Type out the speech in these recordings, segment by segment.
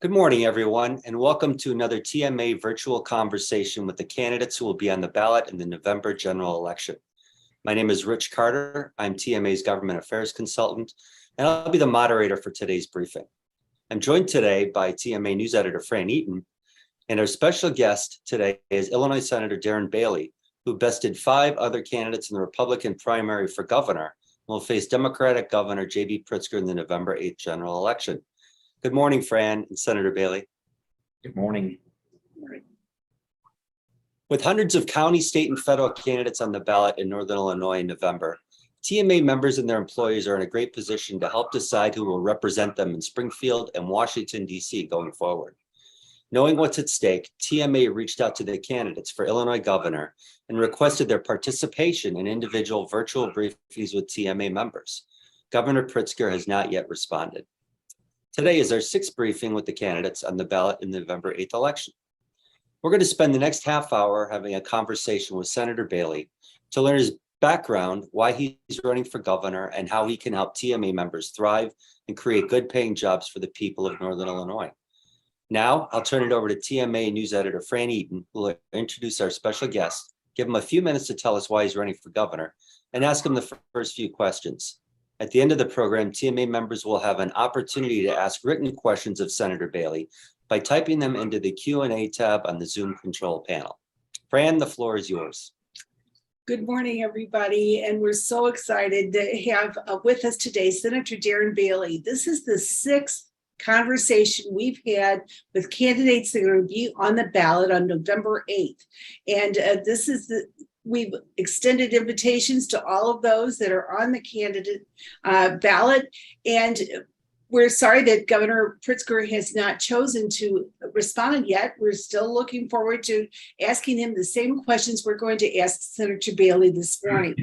Good morning, everyone, and welcome to another TMA virtual conversation with the candidates who will be on the ballot in the November general election. My name is Rich Carter. I'm TMA's government affairs consultant, and I'll be the moderator for today's briefing. I'm joined today by TMA news editor Fran Eaton, and our special guest today is Illinois Senator Darren Bailey, who bested 5 other candidates in the Republican primary for governor and will face Democratic Governor JB Pritzker in the November 8th general election. Good morning, Fran and Senator Bailey. Good morning. With hundreds of county, state, and federal candidates on the ballot in Northern Illinois in November, TMA members and their employees are in a great position to help decide who will represent them in Springfield and Washington, D.C. going forward. Knowing what's at stake, TMA reached out to the candidates for Illinois governor and requested their participation in individual virtual briefings with TMA members. Governor Pritzker has not yet responded. Today is our 6th briefing with the candidates on the ballot in the November 8th election. We're going to spend the next half hour having a conversation with Senator Bailey to learn his background, why he's running for governor, and how he can help TMA members thrive and create good paying jobs for the people of Northern Illinois. Now, I'll turn it over to TMA news editor Fran Eaton, who will introduce our special guest, give him a few minutes to tell us why he's running for governor, and ask him the first few questions. At the end of the program, TMA members will have an opportunity to ask written questions of Senator Bailey by typing them into the Q&A tab on the Zoom control panel. Fran, the floor is yours. Good morning, everybody, and we're so excited to have with us today Senator Darren Bailey. This is the 6th conversation we've had with candidates that are going to be on the ballot on November 8th. And we've extended invitations to all of those that are on the candidate ballot. And we're sorry that Governor Pritzker has not chosen to respond yet. We're still looking forward to asking him the same questions we're going to ask Senator Bailey this morning.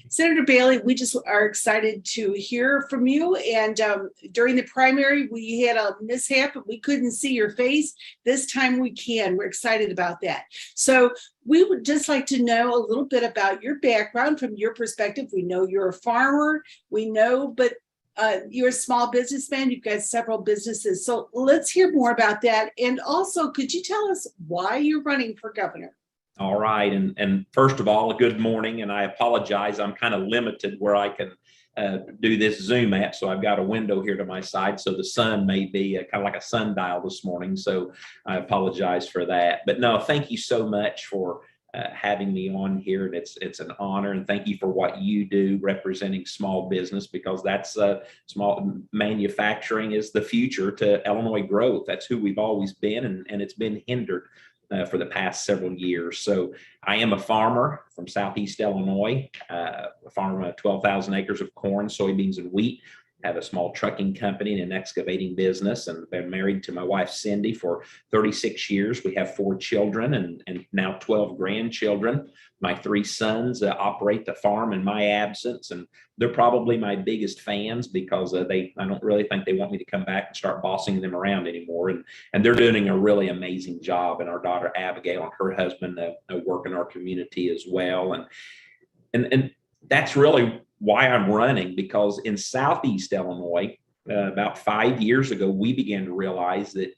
Senator Bailey, we just are excited to hear from you. And during the primary, we had a mishap. We couldn't see your face. This time we can. We're excited about that. So we would just like to know a little bit about your background from your perspective. We know you're a farmer. We know, but you're a small businessman. You've got several businesses. So let's hear more about that. And also, could you tell us why you're running for governor? All right. And first of all, good morning. And I apologize. I'm kind of limited where I can do this Zoom app. So I've got a window here to my side. So the sun may be kind of like a sundial this morning. So I apologize for that. But no, thank you so much for having me on here, and it's an honor, and thank you for what you do representing small business, because that's small manufacturing is the future to Illinois growth. That's who we've always been, and it's been hindered for the past several years. So I am a farmer from Southeast Illinois, a farmer of 12,000 acres of corn, soybeans, and wheat. Have a small trucking company and an excavating business, and been married to my wife Cindy for 36 years. We have 4 children and now 12 grandchildren. My 3 sons operate the farm in my absence, and they're probably my biggest fans because I don't really think they want me to come back and start bossing them around anymore. And they're doing a really amazing job. And our daughter Abigail and her husband work in our community as well. And that's really why I'm running, because in Southeast Illinois, about 5 years ago, we began to realize that,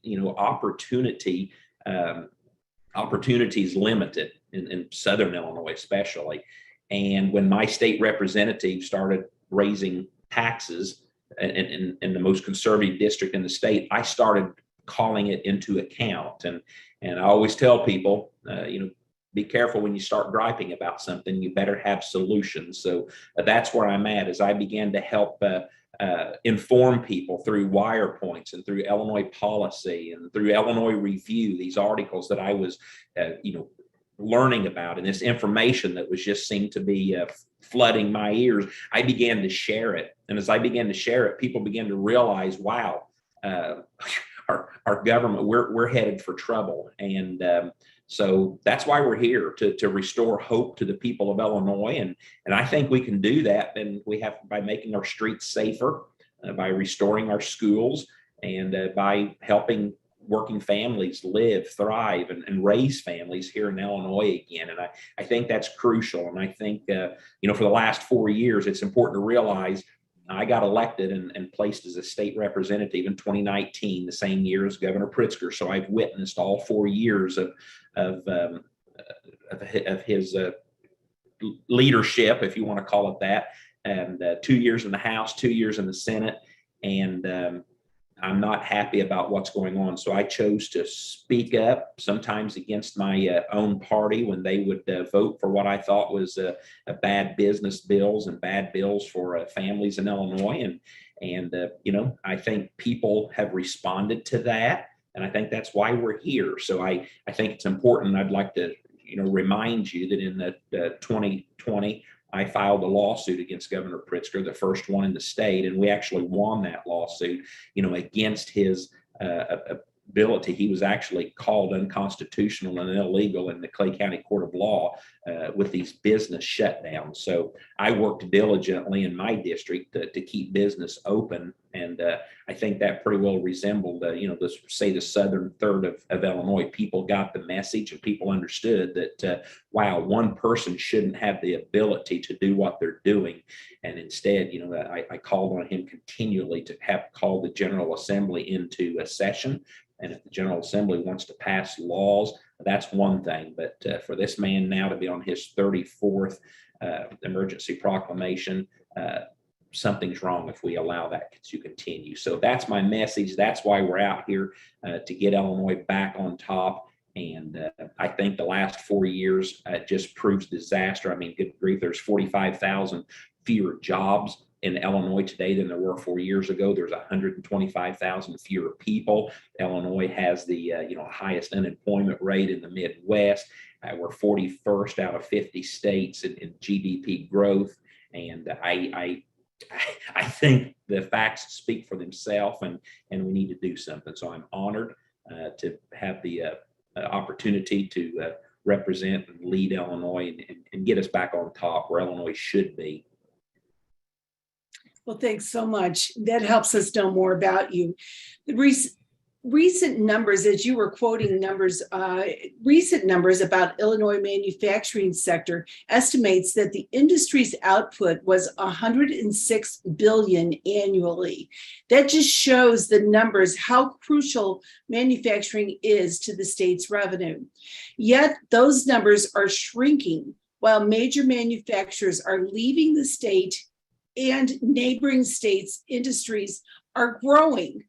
opportunity is limited in Southern Illinois, especially. And when my state representative started raising taxes in the most conservative district in the state, I started calling it into account. And I always tell people, be careful when you start griping about something. You better have solutions. So that's where I'm at, as I began to help inform people through wire points and through Illinois policy and through Illinois Review, these articles that I was, learning about, and this information that was just seemed to be flooding my ears. I began to share it. And as I began to share it, people began to realize, wow, our government, we're headed for trouble. And so that's why we're here, to restore hope to the people of Illinois. And I think we can do that. And we have by making our streets safer, by restoring our schools, and by helping working families live, thrive, and raise families here in Illinois again. And I think that's crucial. And I think, for the last 4 years, it's important to realize I got elected and placed as a state representative in 2019, the same year as Governor Pritzker. So I've witnessed all 4 years of his leadership, if you want to call it that, and 2 years in the House, 2 years in the Senate, and I'm not happy about what's going on. So I chose to speak up, sometimes against my own party when they would vote for what I thought was a bad business bills and bad bills for families in Illinois. And you know, I think people have responded to that, and I think that's why we're here. So I think it's important. I'd like to, you know, remind you that in the 2020, I filed a lawsuit against Governor Pritzker, the first one in the state, and we actually won that lawsuit, you know, against his ability. He was actually called unconstitutional and illegal in the Clay County Court of Law with these business shutdowns. So I worked diligently in my district to keep business open, and I think that pretty well resembled, you know, the southern third of Illinois. People got the message, and people understood that, wow, one person shouldn't have the ability to do what they're doing. And instead, you know, I called on him continually to have called the General Assembly into a session. And if the General Assembly wants to pass laws, that's one thing. But for this man now to be on his 34th emergency proclamation, something's wrong if we allow that to continue. So that's my message. That's why we're out here, to get Illinois back on top. And I think the last 4 years just proves disaster. I mean, good grief, there's 45,000 fewer jobs in Illinois today than there were 4 years ago. There's 125,000 fewer people. Illinois has the you know, highest unemployment rate in the Midwest. We're 41st out of 50 states in GDP growth. And I think the facts speak for themselves, and we need to do something. So I'm honored to have the opportunity to represent and lead Illinois and get us back on top where Illinois should be. Well, thanks so much. That helps us know more about you. The recent numbers, as you were quoting numbers, recent numbers about Illinois manufacturing sector estimates that the industry's output was 106 billion annually. That just shows the numbers, how crucial manufacturing is to the state's revenue. Yet those numbers are shrinking while major manufacturers are leaving the state and neighboring states' industries are growing.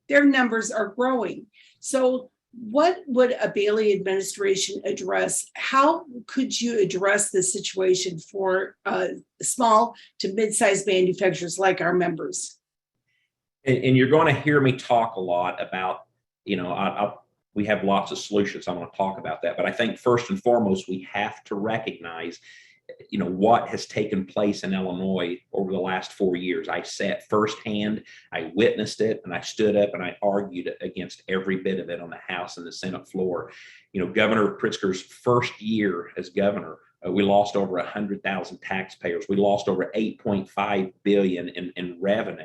Their numbers are growing. So what would a Bailey administration address? How could you address this situation for small to mid-sized manufacturers like our members? And you're going to hear me talk a lot about, you know, we have lots of solutions. I'm going to talk about that. But I think first and foremost, we have to recognize, you know, what has taken place in Illinois over the last 4 years. I sat firsthand, I witnessed it, and I stood up and I argued against every bit of it on the House and the Senate floor. You know, Governor Pritzker's first year as governor, we lost over 100,000 taxpayers. We lost over 8.5 billion in revenue.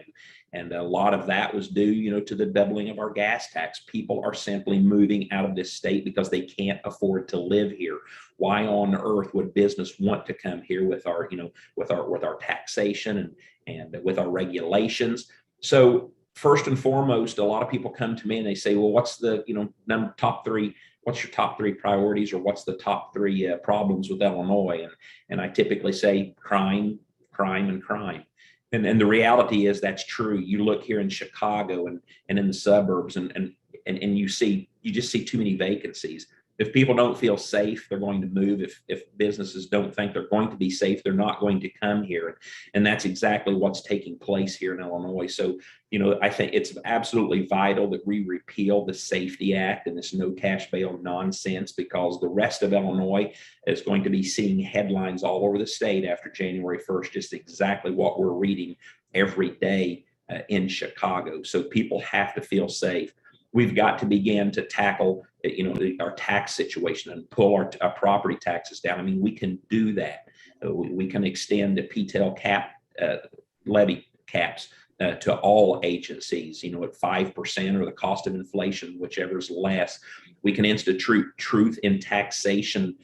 And a lot of that was due, you know, to the doubling of our gas tax. People are simply moving out of this state because they can't afford to live here. Why on earth would business want to come here with our, you know, with our taxation and with our regulations? So first and foremost, a lot of people come to me and they say, well, what's the, you know, top three? What's your top three priorities, or what's the top three problems with Illinois? And I typically say crime, crime, and crime. And the reality is that's true. You look here in Chicago and in the suburbs, and you just see too many vacancies. If people don't feel safe, they're going to move. If businesses don't think they're going to be safe, they're not going to come here. And that's exactly what's taking place here in Illinois. So, you know, I think it's absolutely vital that we repeal the Safety Act and this no cash bail nonsense, because the rest of Illinois is going to be seeing headlines all over the state after January 1st, just exactly what we're reading every day in Chicago. So people have to feel safe. We've got to begin to tackle, you know, our tax situation and pull our property taxes down. I mean, we can do that. We can extend the PTEL cap levy caps to all agencies, you know, at 5% or the cost of inflation, whichever is less. We can institute truth in taxation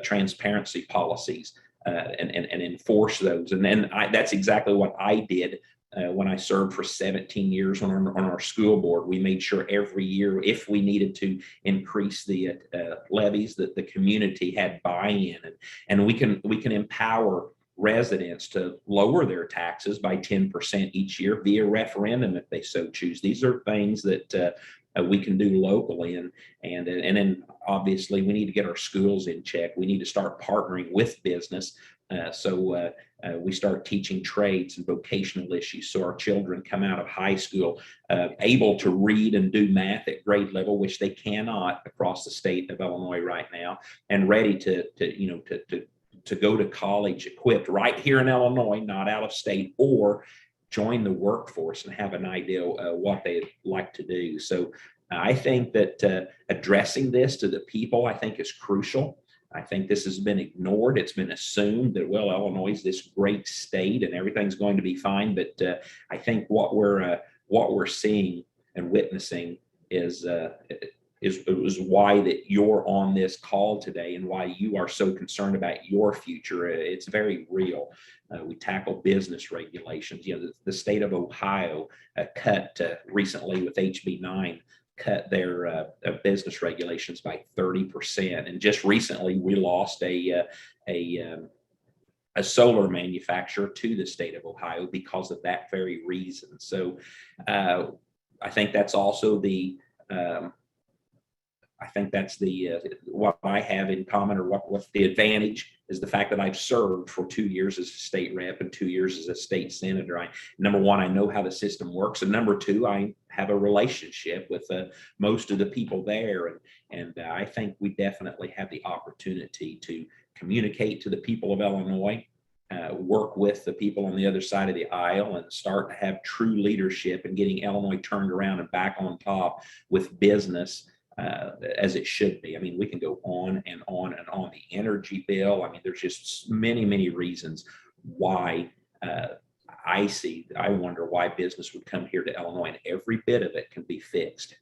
transparency policies. and enforce those. And then that's exactly what I did when I served for 17 years on our school board. We made sure every year, if we needed to increase the levies, that the community had buy-in, and we can empower residents to lower their taxes by 10% each year via referendum if they so choose. These are things that we can do locally, and then obviously we need to get our schools in check. We need to start partnering with business, so we start teaching trades and vocational issues, so our children come out of high school able to read and do math at grade level, which they cannot across the state of Illinois right now, and ready to go to college equipped right here in Illinois, not out of state, or join the workforce and have an idea what they'd like to do. So I think that addressing this to the people, I think, is crucial. I think this has been ignored. It's been assumed that, well, Illinois is this great state and everything's going to be fine. But I think what we're seeing and witnessing is why that you're on this call today and why you are so concerned about your future. It's very real. We tackle business regulations. The state of Ohio cut recently with HB 9, cut their business regulations by 30%. And just recently, we lost a solar manufacturer to the state of Ohio because of that very reason. So I think that's also what I have in common, or what the advantage is, the fact that I've served for 2 years as a state rep and 2 years as a state senator. Number one, I know how the system works, and number two, I have a relationship with most of the people there, and I think we definitely have the opportunity to communicate to the people of Illinois, work with the people on the other side of the aisle, and start to have true leadership and getting Illinois turned around and back on top with business. As it should be. I mean, we can go on and on and on. The energy bill, I mean, there's just many, many reasons why I wonder why business would come here to Illinois, and every bit of it can be fixed.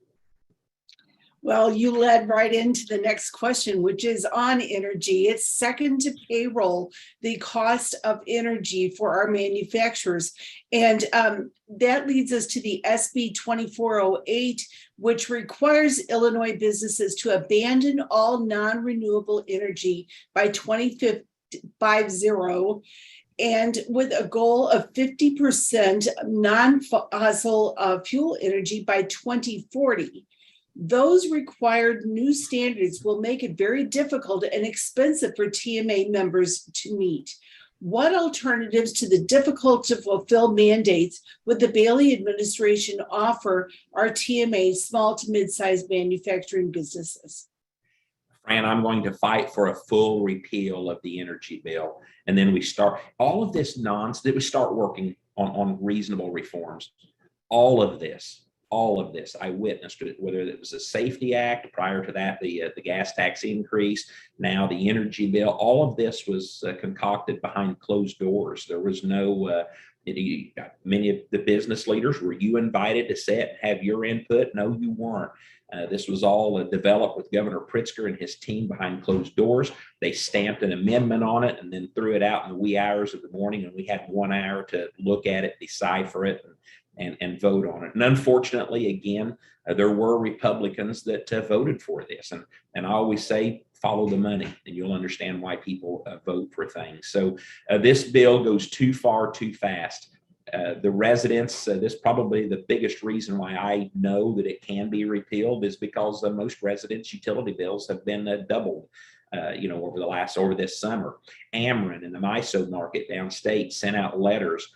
Well, you led right into the next question, which is on energy. It's second to payroll, the cost of energy for our manufacturers. And that leads us to the SB 2408, which requires Illinois businesses to abandon all non-renewable energy by 2050, and with a goal of 50% non-fossil fuel energy by 2040. Those required new standards will make it very difficult and expensive for TMA members to meet. What alternatives to the difficult to fulfill mandates would the Bailey administration offer our TMA small to mid-sized manufacturing businesses? Fran, I'm going to fight for a full repeal of the energy bill. And then we start all of this nonsense, that we start working on reasonable reforms. All of this, I witnessed it, whether it was a safety act, prior to that, the gas tax increase, now the energy bill, all of this was concocted behind closed doors. There was no, many of the business leaders, were you invited to sit and have your input? No, you weren't. This was all developed with Governor Pritzker and his team behind closed doors. They stamped an amendment on it and then threw it out in the wee hours of the morning, and we had 1 hour to look at it, decipher it, and vote on it. And unfortunately, again, there were Republicans that voted for this. And I always say, follow the money, and you'll understand why people vote for things. So this bill goes too far, too fast. The residents, this is probably the biggest reason why I know that it can be repealed, is because most residents' utility bills have been doubled. Over this summer. Ameren and the MISO market downstate sent out letters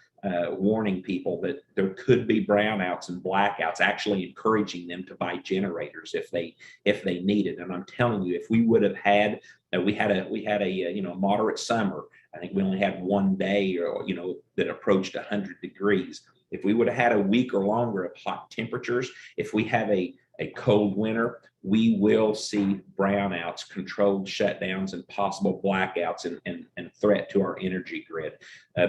warning people that there could be brownouts and blackouts, actually encouraging them to buy generators if they need it. And I'm telling you, if we would have had, we had a moderate summer. I think we only had 1 day, that approached 100 degrees. If we would have had a week or longer of hot temperatures, if we have a a cold winter, we will see brownouts, controlled shutdowns, and possible blackouts and threat to our energy grid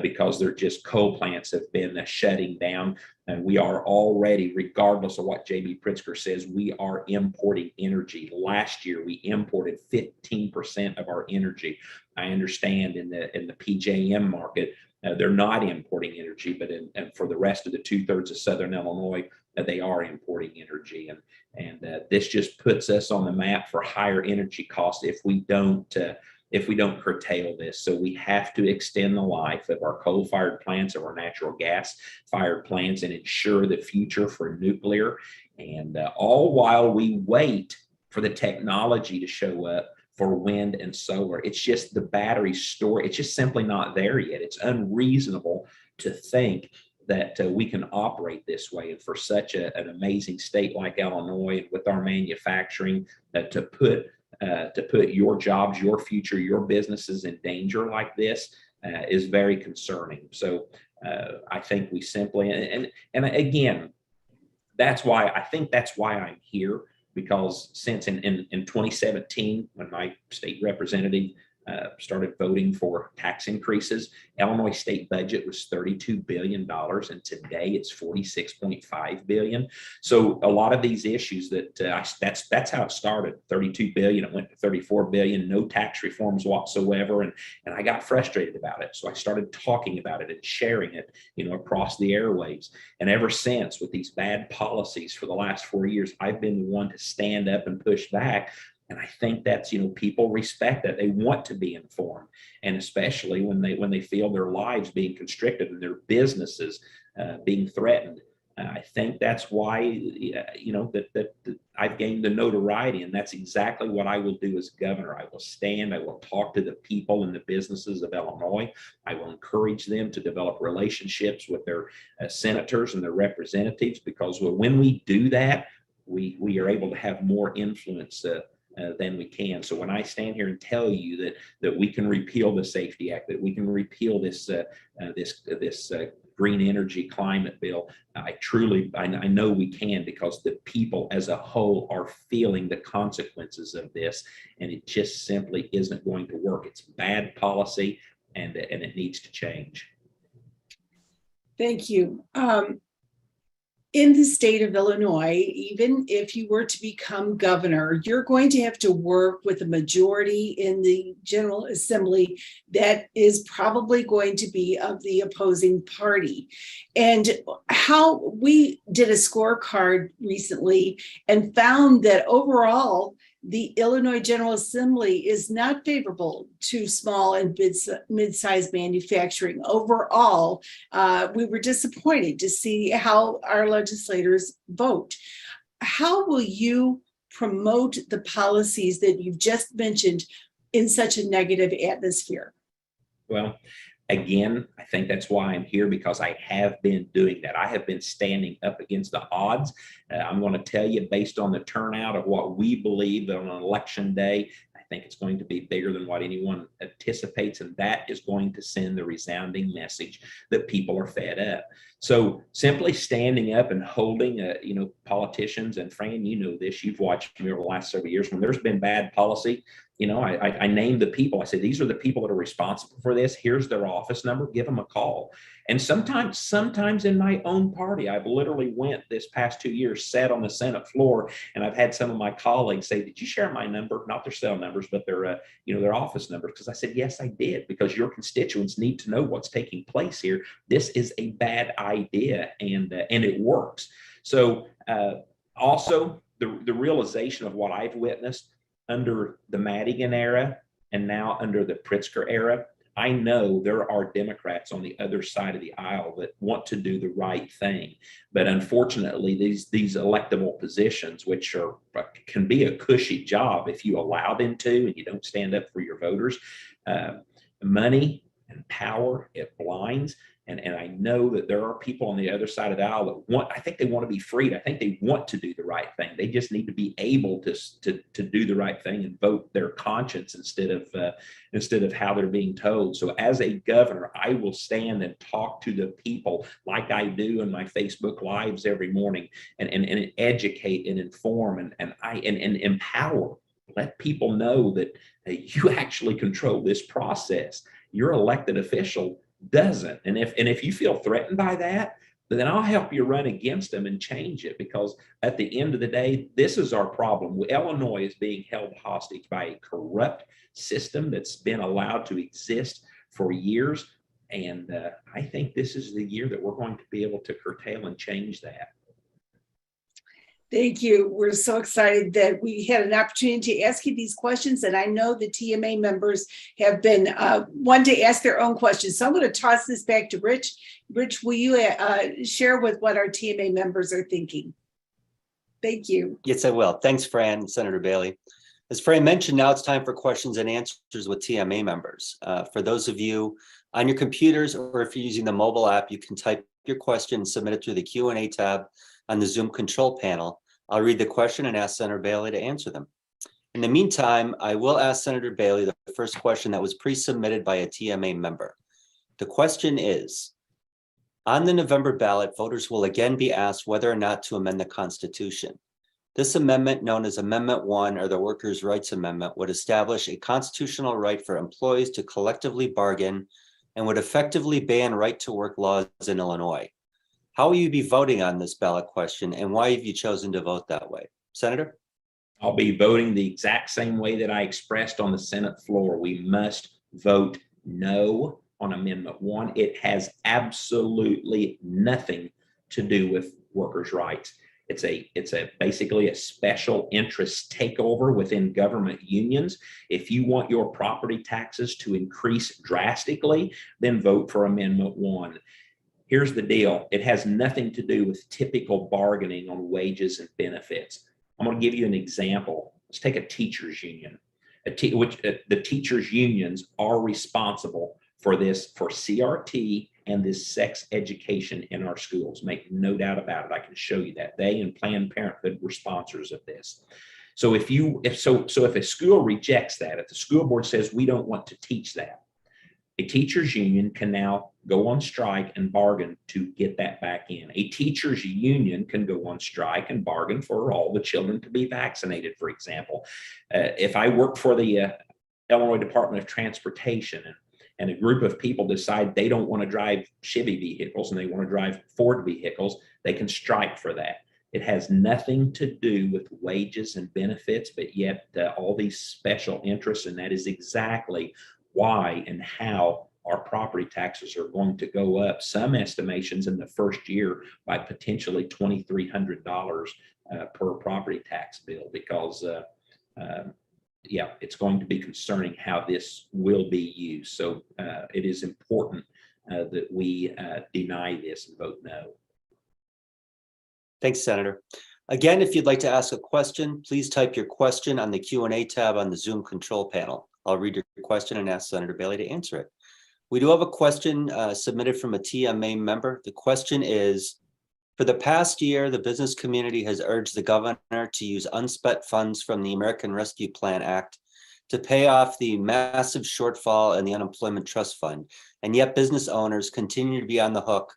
because they're just coal plants have been shutting down. And we are already, regardless of what JB Pritzker says, we are importing energy. Last year, we imported 15% of our energy. I understand in the PJM market, they're not importing energy, but for the rest of the 2/3 of Southern Illinois, they are importing energy. And this just puts us on the map for higher energy costs if we don't curtail this. So we have to extend the life of our coal-fired plants, of our natural gas-fired plants, and ensure the future for nuclear. And all while we wait for the technology to show up for wind and solar. It's just the battery store. It's just simply not there yet. It's unreasonable to think that we can operate this way. And for such an amazing state like Illinois, with our manufacturing, to put your jobs, your future, your businesses in danger like this is very concerning. So I think we simply, and again, that's why I'm here, because since in 2017, when my state representative started voting for tax increases, Illinois state budget was $32 billion, and today it's $46.5 billion. So a lot of these issues that's how it started. $32 billion, it went to $34 billion, no tax reforms whatsoever, and I got frustrated about it. So I started talking about it and sharing it, across the airwaves. And ever since, with these bad policies for the last 4 years, I've been the one to stand up and push back. And I think that's, people respect that. They want to be informed, and especially when they feel their lives being constricted and their businesses being threatened. I think that's why, that I've gained the notoriety, and that's exactly what I will do as governor. I will stand, I will talk to the people and the businesses of Illinois. I will encourage them to develop relationships with their senators and their representatives, because when we do that, we are able to have more influence than we can. So when I stand here and tell you that we can repeal the Safety Act, that we can repeal this green energy climate bill, I know we can, because the people as a whole are feeling the consequences of this, and it just simply isn't going to work. It's bad policy, and it needs to change. Thank you. In the state of Illinois, even if you were to become governor, you're going to have to work with a majority in the General Assembly that is probably going to be of the opposing party. And how we did a scorecard recently and found that overall, the Illinois General Assembly is not favorable to small and mid-sized manufacturing. Overall, we were disappointed to see how our legislators vote. How will you promote the policies that you've just mentioned in such a negative atmosphere? Well, again, I think that's why I'm here, because I have been doing that. I have been standing up against the odds. I'm going to tell you, based on the turnout of what we believe on an election day, I think it's going to be bigger than what anyone anticipates, and that is going to send the resounding message that people are fed up. So simply standing up and holding, politicians, and Fran, this, you've watched me over the last several years, when there's been bad policy, I named the people. I said, these are the people that are responsible for this. Here's their office number. Give them a call. And sometimes in my own party, I've literally went this past 2 years, sat on the Senate floor, and I've had some of my colleagues say, did you share my number? Not their cell numbers, but their office numbers. Because I said, yes, I did, because your constituents need to know what's taking place here. This is a bad idea, and it works. So also the realization of what I've witnessed under the Madigan era and now under the Pritzker era, I know there are Democrats on the other side of the aisle that want to do the right thing. But unfortunately, these electable positions, which can be a cushy job if you allow them to and you don't stand up for your voters, money and power, it blinds. And I know that there are people on the other side of the aisle that I think they want to be freed. I think they want to do the right thing. They just need to be able to do the right thing and vote their conscience instead of how they're being told. So as a governor, I will stand and talk to the people like I do in my Facebook Lives every morning and educate and inform and empower. Let people know that you actually control this process. Your elected official doesn't. And if you feel threatened by that, then I'll help you run against them and change it, because at the end of the day, this is our problem. Illinois is being held hostage by a corrupt system that's been allowed to exist for years. And I think this is the year that we're going to be able to curtail and change that. Thank you. We're so excited that we had an opportunity to ask you these questions. And I know the TMA members have been wanting to ask their own questions. So I'm going to toss this back to Rich. Rich, will you share with what our TMA members are thinking? Thank you. Yes, I will. Thanks, Fran, Senator Bailey. As Fran mentioned, now it's time for questions and answers with TMA members. For those of you on your computers, or if you're using the mobile app, you can type your question and submit it through the Q&A tab on the Zoom control panel. I'll read the question and ask Senator Bailey to answer them. In the meantime, I will ask Senator Bailey the first question that was pre-submitted by a TMA member. The question is, on the November ballot, voters will again be asked whether or not to amend the Constitution. This amendment, known as Amendment 1, or the Workers' Rights Amendment, would establish a constitutional right for employees to collectively bargain and would effectively ban right-to-work laws in Illinois. How will you be voting on this ballot question, and why have you chosen to vote that way? Senator? I'll be voting the exact same way that I expressed on the Senate floor. We must vote no on Amendment 1. It has absolutely nothing to do with workers' rights. It's basically a special interest takeover within government unions. If you want your property taxes to increase drastically, then vote for Amendment 1. Here's the deal. It has nothing to do with typical bargaining on wages and benefits. I'm going to give you an example. Let's take a teachers union, the teachers unions are responsible for CRT and this sex education in our schools. Make no doubt about it. I can show you that. They and Planned Parenthood were sponsors of this. So if a school rejects that, if the school board says we don't want to teach that, a teachers union can now go on strike and bargain to get that back in. A teachers union can go on strike and bargain for all the children to be vaccinated, for example. If I work for the Illinois Department of Transportation and a group of people decide they don't want to drive Chevy vehicles and they want to drive Ford vehicles, they can strike for that. It has nothing to do with wages and benefits, but yet all these special interests, and that is exactly why and how our property taxes are going to go up. Some estimations in the first year by potentially $2,300 per property tax bill, because it's going to be concerning how this will be used. So it is important that we deny this and vote no. Thanks, Senator. Again, if you'd like to ask a question, please type your question on the Q&A tab on the Zoom control panel. I'll read your question and ask Senator Bailey to answer it. We do have a question submitted from a TMA member. The question is, for the past year, the business community has urged the governor to use unspent funds from the American Rescue Plan Act to pay off the massive shortfall in the Unemployment Trust Fund, and yet business owners continue to be on the hook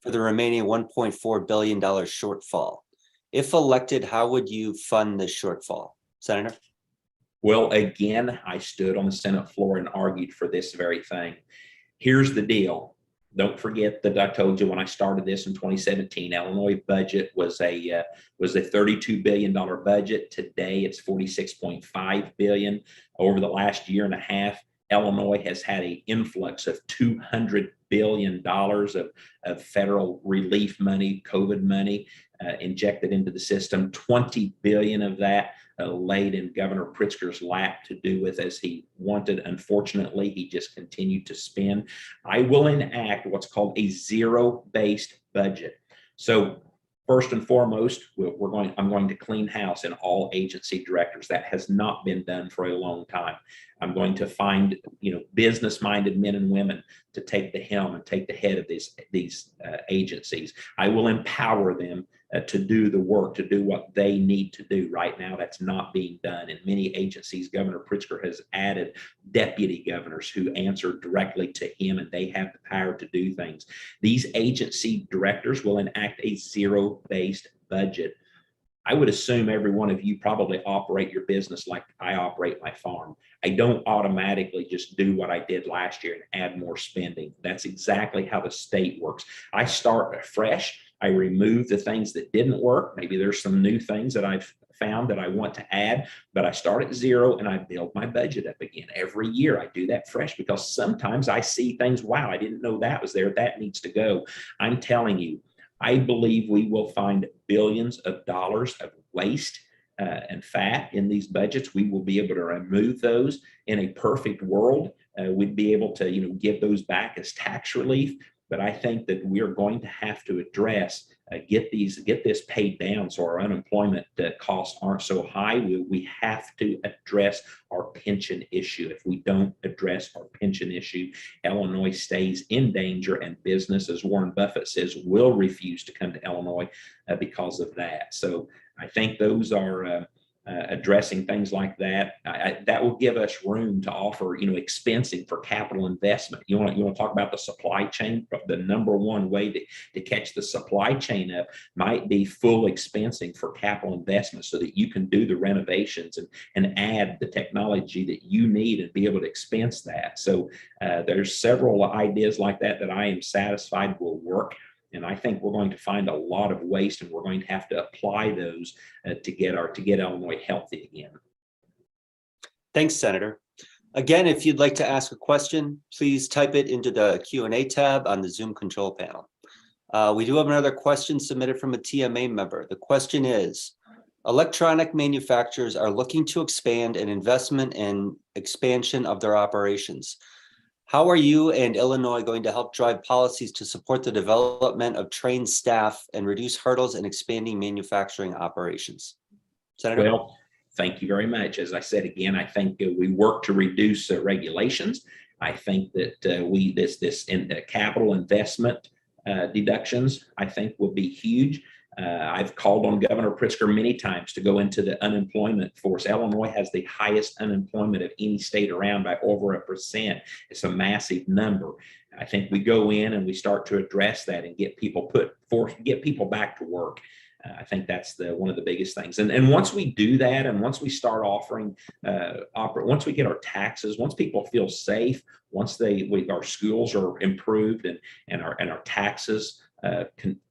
for the remaining $1.4 billion shortfall. If elected, how would you fund this shortfall? Senator? Well, again, I stood on the Senate floor and argued for this very thing. Here's the deal. Don't forget that I told you when I started this in 2017, Illinois budget was a $32 billion budget. Today, it's $46.5 billion. Over the last year and a half, Illinois has had an influx of $200 billion of federal relief money, COVID money injected into the system. 20 billion of that laid in Governor Pritzker's lap to do with as he wanted. Unfortunately, he just continued to spend. I will enact what's called a zero-based budget. So first and foremost, I'm going to clean house in all agency directors. That has not been done for a long time. I'm going to find, business-minded men and women to take the helm and take the head of these agencies. I will empower them to do the work, to do what they need to do. Right now, that's not being done. In many agencies, Governor Pritzker has added deputy governors who answer directly to him, and they have the power to do things. These agency directors will enact a zero-based budget. I would assume every one of you probably operate your business like I operate my farm. I don't automatically just do what I did last year and add more spending. That's exactly how the state works. I start fresh. I remove the things that didn't work. Maybe there's some new things that I've found that I want to add, but I start at zero and I build my budget up again. Every year I do that fresh because sometimes I see things, wow, I didn't know that was there. That needs to go. I'm telling you, I believe we will find billions of dollars of waste and fat in these budgets. We will be able to remove those. In a perfect world. We'd be able to, give those back as tax relief. But I think that we're going to have to address, get this paid down so our unemployment costs aren't so high. We have to address our pension issue. If we don't address our pension issue, Illinois stays in danger, and business, as Warren Buffett says, will refuse to come to Illinois because of that. So I think those are addressing things like that. That will give us room to offer, expensing for capital investment. You want to talk about the supply chain? The number one way to catch the supply chain up might be full expensing for capital investment, so that you can do the renovations and add the technology that you need and be able to expense that. So there's several ideas like that I am satisfied will work. And I think we're going to find a lot of waste, and we're going to have to apply those to get Illinois healthy again. Thanks, Senator. Again, if you'd like to ask a question, please type it into the Q&A tab on the Zoom control panel. We do have another question submitted from a TMA member. The question is, electronic manufacturers are looking to expand an investment in expansion of their operations. How are you and Illinois going to help drive policies to support the development of trained staff and reduce hurdles in expanding manufacturing operations? Senator? Well, thank you very much. As I said again, I think we work to reduce regulations. I think that this in capital investment deductions, I think, will be huge. I've called on Governor Pritzker many times to go into the unemployment force. Illinois has the highest unemployment of any state around by over 1%. It's a massive number. I think we go in and we start to address that and get people back to work. I think that's one of the biggest things. And once we do that, and once we start offering, once we get our taxes, once people feel safe, once our schools are improved and our taxes,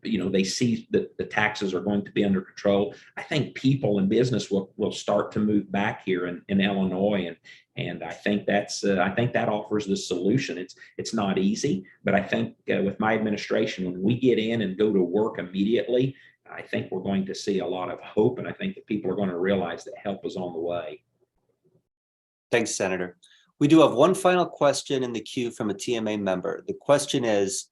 they see that the taxes are going to be under control, I think people and business will start to move back here in Illinois. And I think that offers the solution. It's not easy, but I think with my administration, when we get in and go to work immediately, I think we're going to see a lot of hope, and I think that people are going to realize that help is on the way. Thanks, Senator. We do have one final question in the queue from a TMA member. The question is,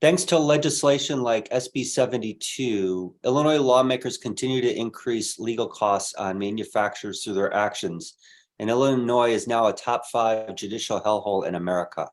thanks to legislation like SB 72, Illinois lawmakers continue to increase legal costs on manufacturers through their actions, and Illinois is now a top 5 judicial hellhole in America.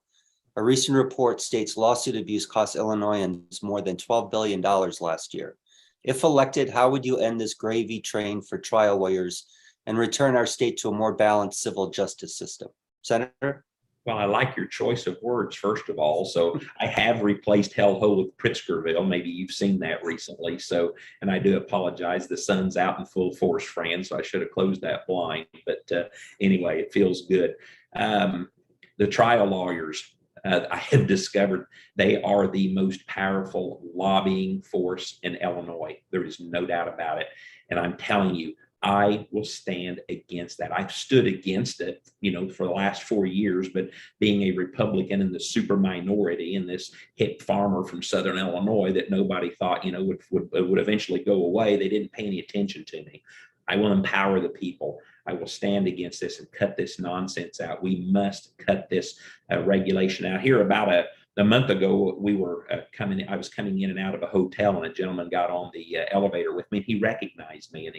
A recent report states lawsuit abuse cost Illinoisans more than $12 billion last year. If elected, how would you end this gravy train for trial lawyers and return our state to a more balanced civil justice system? Senator? Well, I like your choice of words, first of all. So I have replaced hellhole with Pritzkerville. Maybe you've seen that recently. So, and I do apologize. The sun's out in full force, Fran, so I should have closed that blind. But anyway, it feels good. The trial lawyers, I have discovered they are the most powerful lobbying force in Illinois. There is no doubt about it. And I'm telling you, I will stand against that. I've stood against it, for the last 4 years, but being a Republican in the super minority and this hip farmer from Southern Illinois that nobody thought, would eventually go away, they didn't pay any attention to me. I will empower the people. I will stand against this and cut this nonsense out. We must cut this regulation out. Here about a month ago, we were I was coming in and out of a hotel, and a gentleman got on the elevator with me. He recognized me, and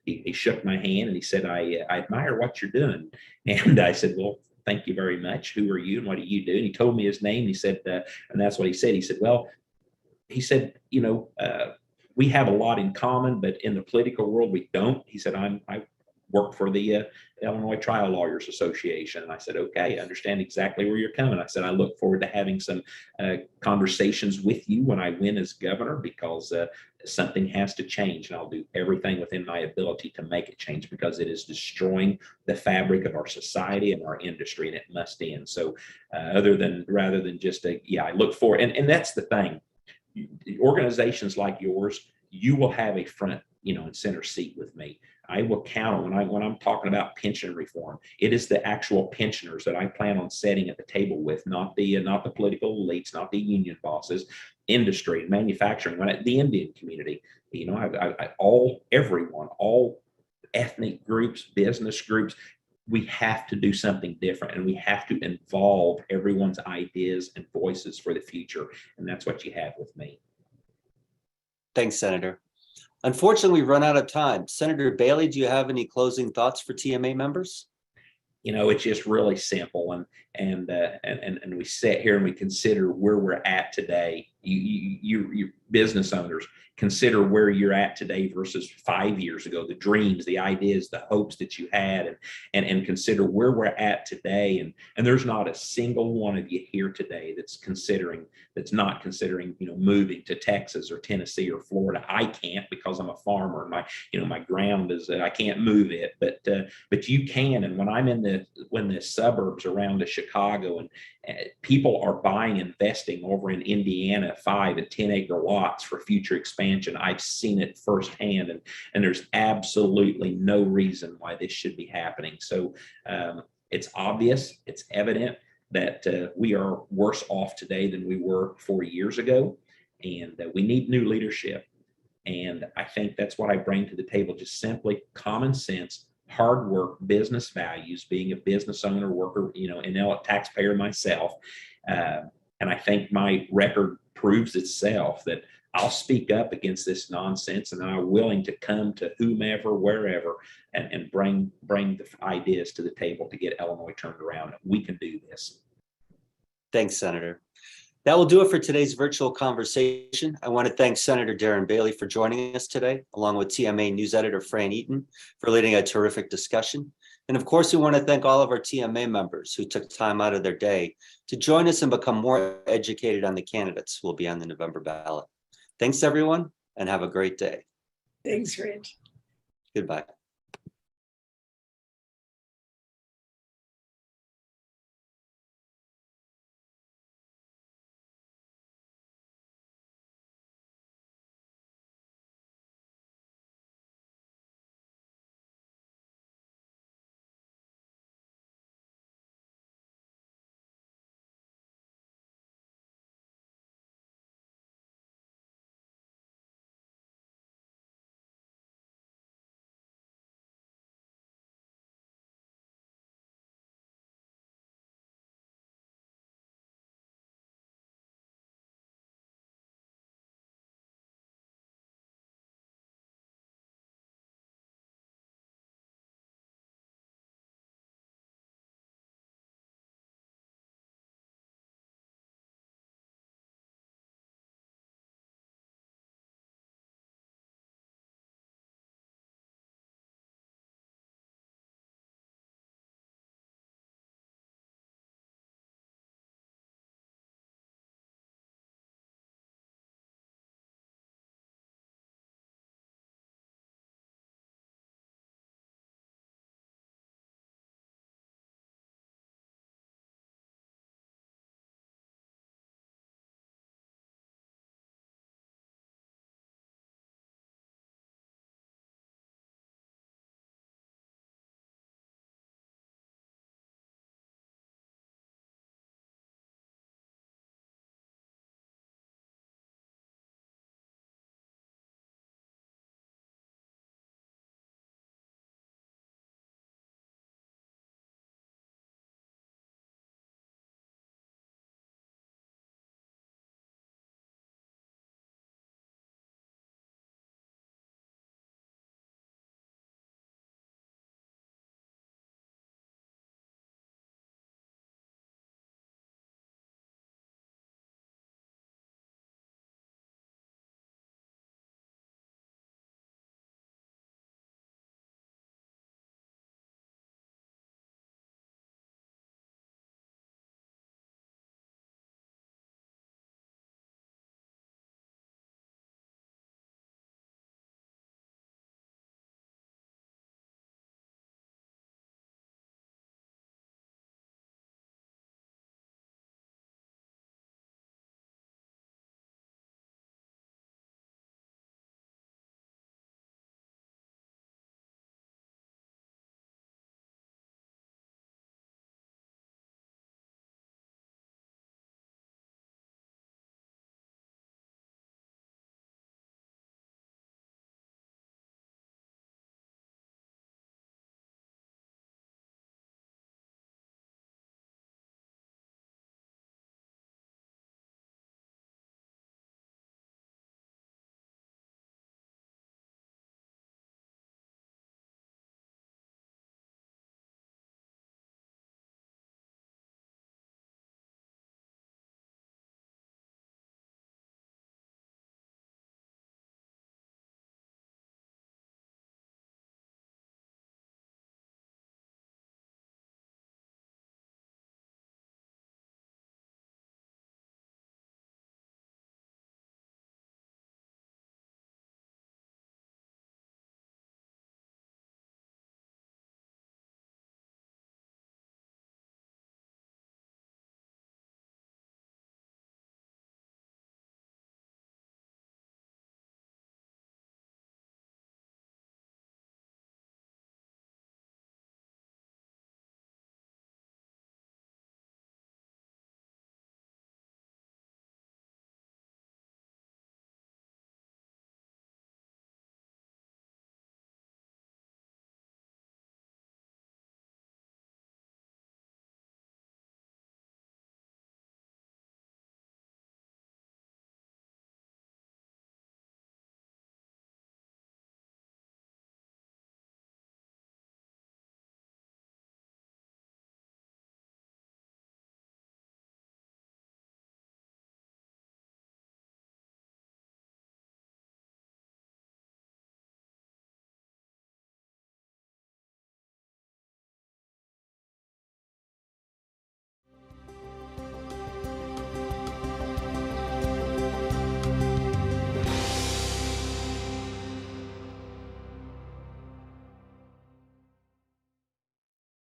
he shook my hand and he said, I admire what you're doing. And I said, well, thank you very much. Who are you and what do you do? And he told me his name. He said, and that's what he said. He said, well, he said, we have a lot in common, but in the political world, we don't. He said, I work for the Illinois Trial Lawyers Association. And I said, okay, I understand exactly where you're coming. I said, I look forward to having some conversations with you when I win as governor, because something has to change, and I'll do everything within my ability to make it change, because it is destroying the fabric of our society and our industry, and it must end. So rather than just I look forward, and that's the thing. Organizations like yours, you will have a front, and center seat with me. I will count on when I'm talking about pension reform. It is the actual pensioners that I plan on sitting at the table with, not the political elites, not the union bosses, industry, manufacturing, the Indian community. Everyone, all ethnic groups, business groups. We have to do something different, and we have to involve everyone's ideas and voices for the future. And that's what you have with me. Thanks, Senator. Unfortunately, we've run out of time. Senator Bailey, do you have any closing thoughts for TMA members? It's just really simple, and we sit here and we consider where we're at today. You business owners, consider where you're at today versus 5 years ago, the dreams, the ideas, the hopes that you had, and consider where we're at today. And there's not a single one of you here today that's not considering, moving to Texas or Tennessee or Florida. I can't, because I'm a farmer, and my ground is that I can't move it, but you can. And when I'm in the suburbs around Chicago, and people are buying, investing over in Indiana, 5 and 10 acre lots for future expansion. I've seen it firsthand, and there's absolutely no reason why this should be happening. So it's obvious, it's evident that we are worse off today than we were 4 years ago, and we need new leadership. And I think that's what I bring to the table, just simply common sense, hard work, business values, being a business owner, worker, and now a taxpayer myself. And I think my record proves itself that I'll speak up against this nonsense, and I'm willing to come to whomever, wherever, and bring the ideas to the table to get Illinois turned around. We can do this. Thanks, Senator. That will do it for today's virtual conversation. I want to thank Senator Darren Bailey for joining us today, along with TMA News Editor Fran Eaton for leading a terrific discussion. And of course, we want to thank all of our TMA members who took time out of their day to join us and become more educated on the candidates who will be on the November ballot. Thanks, everyone, and have a great day. Thanks, Rich. Goodbye.